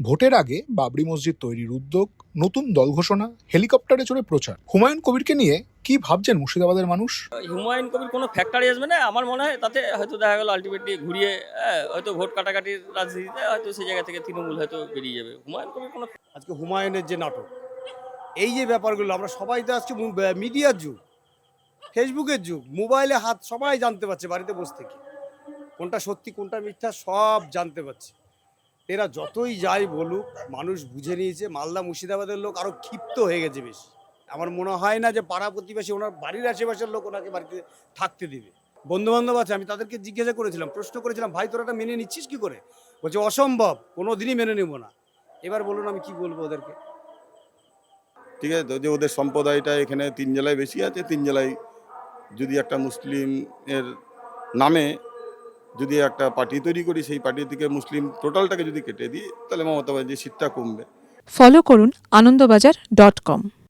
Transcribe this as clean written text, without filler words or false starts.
ভোটের আগে বাবরি মসজিদ তৈরির উদ্যোগ, নতুন দল ঘোষণা, হেলিকপ্টারে চড়ে প্রচার। হুমায়ুন কবিরকে নিয়ে কি ভাবছেন মুর্শিদাবাদের মানুষ? হুমায়ুন কবির কোনো ফ্যাক্টরি আসবে না আমার মনে হয়। তাতে হয়তো দেখা গেল আলটিমেটলি ঘুরিয়ে হয়তো ভোট কাটাকাটির রাজনীতিতে হয়তো সেই জায়গা থেকে তৃণমূল হয়তো বেরিয়ে যাবে। হুমায়ুন কবির কোনো আজকে হুমায়ুনের যে নাটক, এই যে ব্যাপারগুলো আমরা সবাই তো আজকে মিডিয়ার যুগ, ফেসবুকের যুগ, মোবাইলে হাত সবাই জানতে পারছে বাড়িতে বসে থেকে, কোনটা সত্যি কোনটা মিথ্যা সব জানতে পারছে। এরা যতই যাই বলুক মানুষ বুঝে নিয়েছে। মালদা মুর্শিদাবাদের লোক আরও ক্ষিপ্ত হয়ে গেছে বেশি। আমার মনে হয় না যে পাড়া প্রতিবেশী ওনার বাড়ির আশেপাশের লোক ওনাকে বাড়িতে থাকতে দিবে। বন্ধু বান্ধব আছে, আমি তাদেরকে জিজ্ঞাসা করেছিলাম, প্রশ্ন করেছিলাম, ভাই তোরা এটা মেনে নিচ্ছিস কি করে? বলছে অসম্ভব, কোনো দিনই মেনে নেব না। এবার বলুন আমি কি বলবো ওদেরকে? ঠিক আছে, তো যে ওদের সম্প্রদায়টা এখানে 3 জেলায় বেশি আছে, 3 জেলায় যদি একটা মুসলিমের নামে যদি একটা পার্টি তৈরি করি, সেই পার্টি থেকে মুসলিম টোটালটাকে যদি কেটে দিই, তাহলে মমতা ব্যানার্জির সিটটা কমবে। ফলো করুন আনন্দবাজার.com।